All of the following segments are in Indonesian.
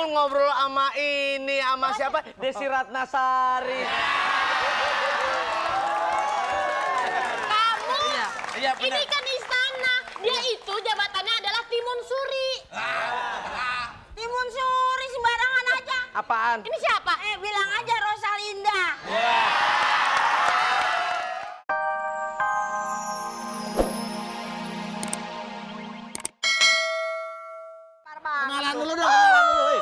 ngobrol sama siapa? Desi Ratnasari. Kamu? Iya, benar. Ini kan istana. Dia itu jabatannya adalah Timun Suri. Timun Suri sembarangan aja. Apaan? Ini siapa? Bilang aja Rosalinda. Kenalan dulu dong, kenalan dulu.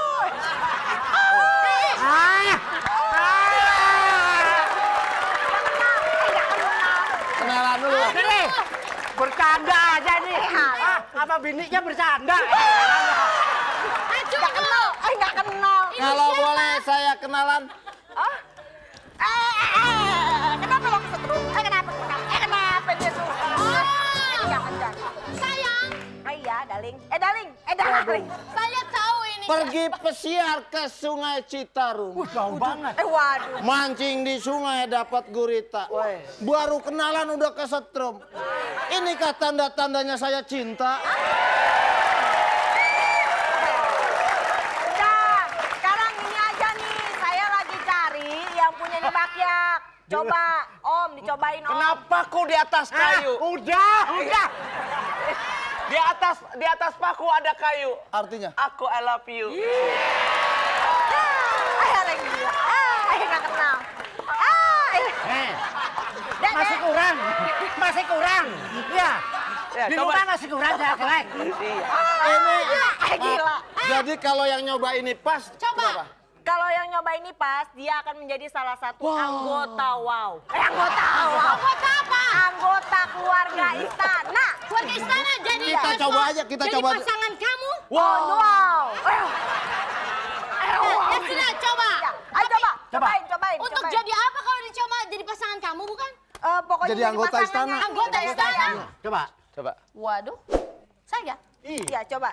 Kenalan dulu. Nih, bercanda aja nih. Apa bininya bercanda? Nggak kenal. Nggak kenal. Kalau boleh saya kenalan. Kenapa lo kesetrum? Kenapa dia suka? Jangan. Sayang, Iya, Daling. Daling. saya tahu ini. Pergi pesiar ke Sungai Citarum. Jauh banget. Waduh. Mancing di sungai dapat gurita. Baru kenalan udah kesetrum. Inikah tanda-tandanya saya cinta? Udah, sekarang ini aja nih. Saya lagi cari yang punya nih bakyak. Coba, Om, dicobain Om. Kenapa kok di atas kayu? Udah. Di atas paku ada kayu. Artinya? Aku I love you. Ada yang gila. Nggak kenal. Masih kurang. Ya. Ya, Di coba. rumah masih kurang saya selek. Ini Gila. jadi kalau yang nyoba ini pas. Coba. Kalau yang nyoba ini pas, dia akan menjadi salah satu anggota Anggota apa? Anggota keluarga istana. Keluarga istana jadi Kita coba aja, kita jadi coba. pasangan kamu. Wow. Ya sudah, coba. Ayo cobain. Untuk jadi apa kalau dicoba jadi pasangan kamu bukan? Pokoknya Jadi anggota pasangannya. istana. Anggota istana. Coba. Waduh, saya. Iya, coba.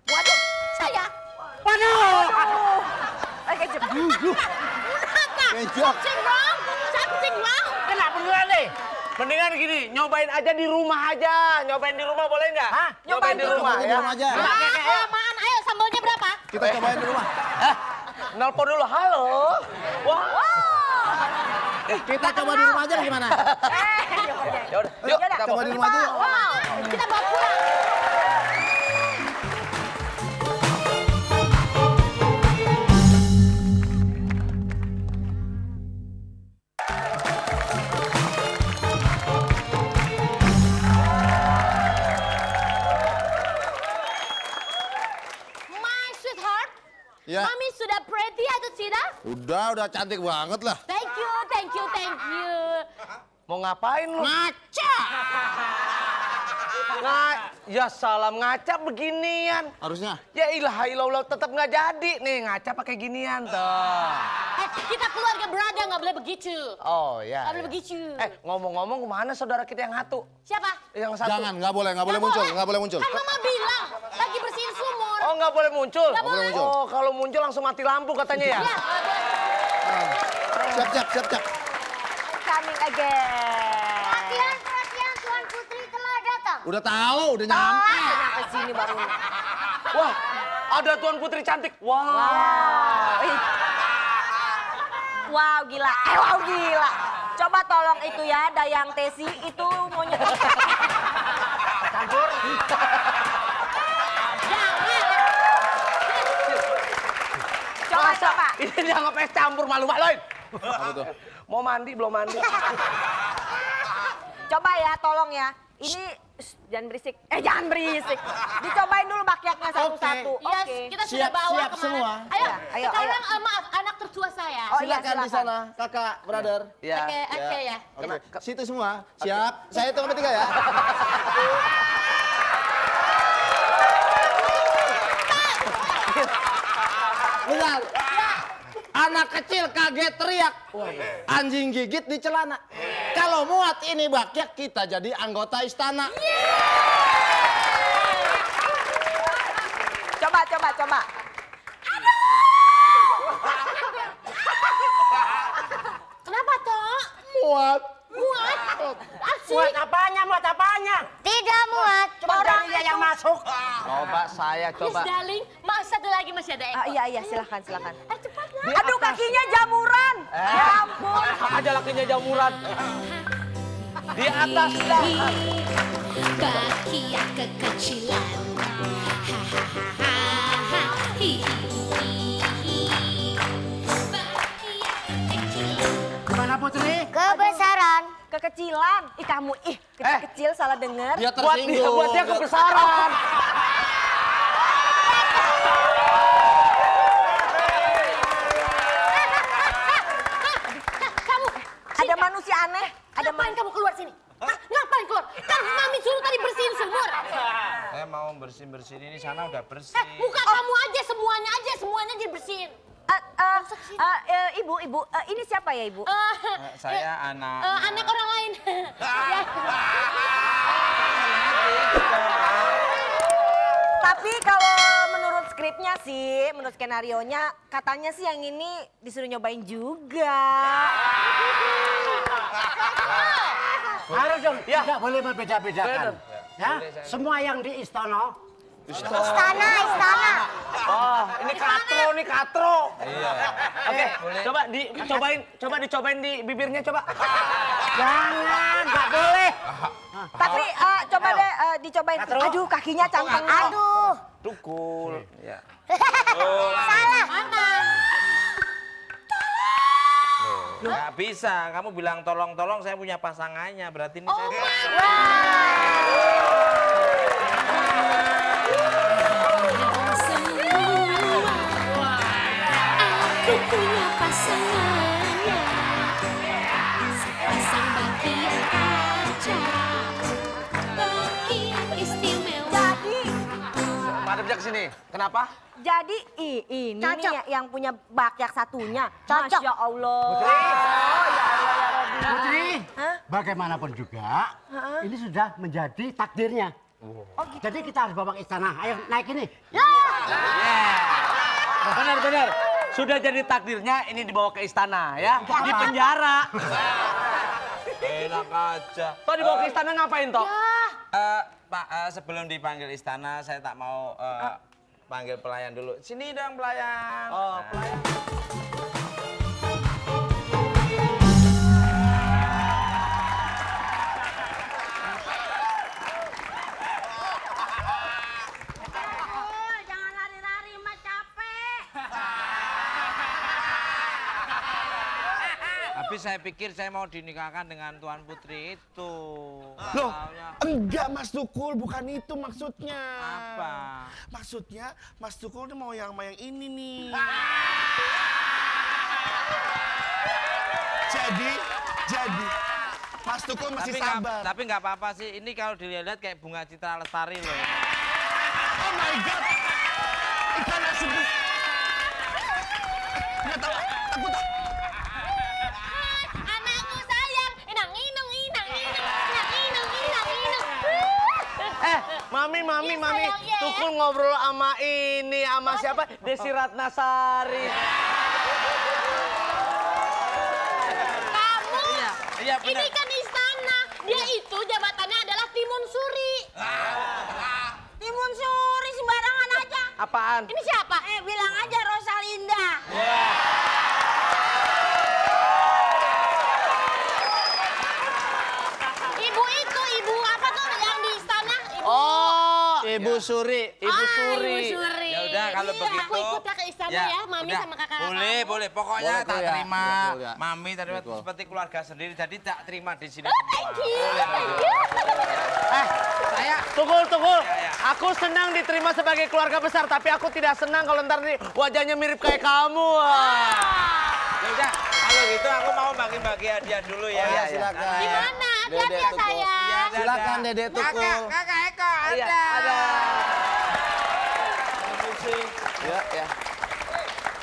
Waduh, saya. Waduh. Kejep. Kejep. Something wrong. Kena beneran nih. Mendingan gini, nyobain aja di rumah aja. Nyobain di rumah boleh nggak? Hah? Nyobain di rumah Coba di ya. rumah aja. Kelamaan, ayo sambalnya berapa? Kita cobain di rumah. Nelpon dulu, halo. Wah. Kita coba di rumah aja gimana? Yaudah, yuk. kita Coba bawa. di rumah aja yuk. Wow, kita bawa pulang. My sweetheart, Ya. Mami sudah pretty atau tidak? Udah cantik banget lah. Thank you. Mau ngapain lu? Ngaca. Ya salam ngaca beginian. Harusnya. Ya ilah tetap nggak jadi nih ngaca pakai ginian tuh. Kita keluarga berada nggak boleh begitu. Oh ya. Nggak boleh begitu. Ngomong-ngomong kemana saudara kita yang satu? Siapa? Yang satu. Jangan, nggak boleh muncul. Kan Mama bilang lagi bersihin sumur. Oh nggak boleh muncul? Nggak boleh. muncul. Oh kalau muncul langsung mati lampu katanya ya? Ya. Siap. Coming again. Perhatian, Tuan Putri telah datang. Udah tahu, udah nyampe. Nyampe sini baru. Wah ada Tuan Putri cantik. Wow, gila. Coba tolong itu ya, Dayang Tesi itu monyet. Campur. Coba. Ini dianggap es campur malu-maluin. Apa tuh? Mau mandi belum mandi? Coba ya, tolong ya. Ini jangan berisik. Dicobain dulu bakyaknya satu-satu. Yes, Oke. kita sudah Siap, bawa siap kemarin. semua. Ayo. Sekarang maaf, anak tertua saya. Oh, iya, Silakan di sana, kakak, brother. Ya. Oke ya. Oke, situ semua. Siap. Saya hitung sampai 3 ya. Bentar. Anak kecil kaget teriak. Anjing gigit di celana. Kalau muat ini bakyak kita jadi anggota istana. Coba. Kenapa toh? Muat. Muat? Asli? Muat apanya? Tidak muat. Coba cari dia yang masuk. Coba saya Yes, darling. Masa satu lagi masih ada Eko. Iya, silakan. Cepat lah. Aduh, kakinya jamuran. Ya ampun. Aja lakinya jamuran. Di atas dah. Bahagia kekecilan. Hahaha. Bahagia kekecilan. Gimana Putri? Kebesaran. Kekecilan. Kamu kecil salah denger. Dia Buat tersinggung. dia kebesaran. Ada manusia aneh. Ngapain kamu keluar sini? Hah? Ngapain keluar? Kan Mami suruh tadi bersihin sumur. Saya mau bersihin ini sana udah bersih. Muka kamu aja, semuanya dibersihin. Ibu, ini siapa ya ibu? Saya anak. Anak orang lain. Ya. Tapi kalau menurut skripnya sih, menurut skenarionya, katanya sih yang ini disuruh nyobain juga. Harus dong, Ya. tidak boleh membeda-bedakan. Bener. Ya, semua yang di istana. Istana. Oh, ini katro. Iya. Oke, boleh. coba dicobain di bibirnya coba. Jangan, nggak boleh. Tapi coba deh dicobain. Katro. Aduh, kakinya cangkang. Aduh. Tukul. Ya. Salah. Nggak bisa, kamu bilang tolong-tolong saya punya pasangannya, berarti ini saya... Aku punya pasangannya, sepasang baki yang kaca, baki yang istimewa. Madep aja ke sini. Kenapa? Jadi ini nih yang punya bak yang satunya. Masya Allah. Putri, Hah? bagaimanapun juga, ini sudah menjadi takdirnya. Jadi kita harus bawa ke istana. Ayo naik ini. Benar. Sudah jadi takdirnya ini dibawa ke istana ya. Di penjara. Enak aja. Toh dibawa ke istana ngapain toh? Pak, sebelum dipanggil istana, saya tak mau panggil pelayan dulu. Sini dong pelayan. Oh, pelayan. Jangan lari-lari, mah capek. Tapi saya pikir saya mau dinikahkan dengan Tuan Putri itu. Loh, Taunya- enggak Mas Tukul, bukan itu maksudnya. Apa? Maksudnya Mas Tukul tuh mau yang sama yang ini nih. Jadi Mas Tukul masih sabar. Tapi nggak apa-apa sih. Ini kalau dilihat kayak bunga Citra Lestari loh. Oh my God, ikan asin. Nggak tahu, aku tahu. Anakku sayang. Inang. Mami. sayang, iya. Tukul ngobrol sama ini, sama siapa? Desi Ratnasari. Kamu, Iya ini benar. kan istana. Dia itu jabatannya adalah Timun Suri. Timun Suri sembarangan aja. Apaan? Ini siapa? Bilang aja Rosalinda. Ibu apa tuh yang di istana? Ibu Suri. Ibu Suri. Ibu Suri. Ya udah kalau Iya, begitu. aku ikut ya ke istana ya, Mami udah. sama kakak. Boleh. Pokoknya Boleh, tak ya. terima. Betul, ya. Mami terima Betul. seperti keluarga sendiri. Jadi tak terima di sini Oh, semua. thank you. Saya Tukul. Ya. Aku senang diterima sebagai keluarga besar, tapi aku tidak senang kalau ntar nih wajahnya mirip kayak kamu. ya udah. Kalau gitu aku mau bagi-bagi hadiah dulu ya. Iya, silakan. Di mana? Dede Hati-hati ya Tukul. sayang. Iya, Silakan dadah. Dede Tukul. Kakak Eko ada. Iya, ada. Ya.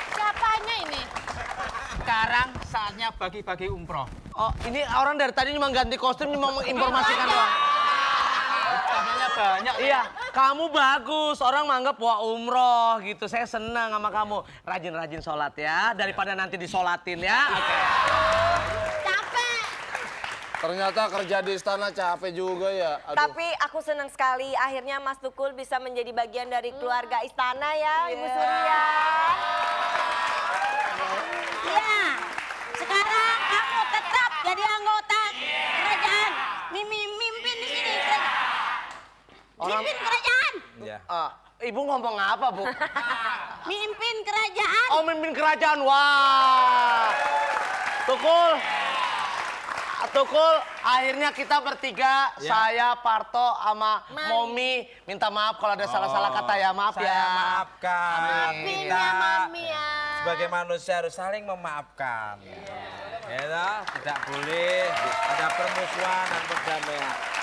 Siapanya ini? Sekarang saatnya bagi-bagi umroh. Oh, ini orang dari tadi cuma ganti kostum, cuma menginformasikan doang. Namanya banyak. Iya, kamu bagus. Orang menganggap wah umroh gitu. Saya senang sama kamu. Rajin-rajin sholat ya, daripada nanti disolatin ya. Oke. Capek. Ternyata kerja di istana capek juga ya. Aduh. Tapi aku senang sekali akhirnya Mas Tukul bisa menjadi bagian dari keluarga istana ya, Ibu Surya. Iya, sekarang kamu tetap jadi anggota kerajaan. Mimpin di sini. Mimpin kerajaan. Iya. Ibu ngomong apa, Bu? Mimpin kerajaan. Oh, mimpin kerajaan. Wah. Tukul, akhirnya kita bertiga, saya, Parto, sama Momi, minta maaf kalau ada salah-salah kata ya, maaf Saya ya. maafkan. Maafin ya, Mami ya. Sebagai manusia harus saling memaafkan. Ya, tidak boleh ada permusuhan dan perdamaian.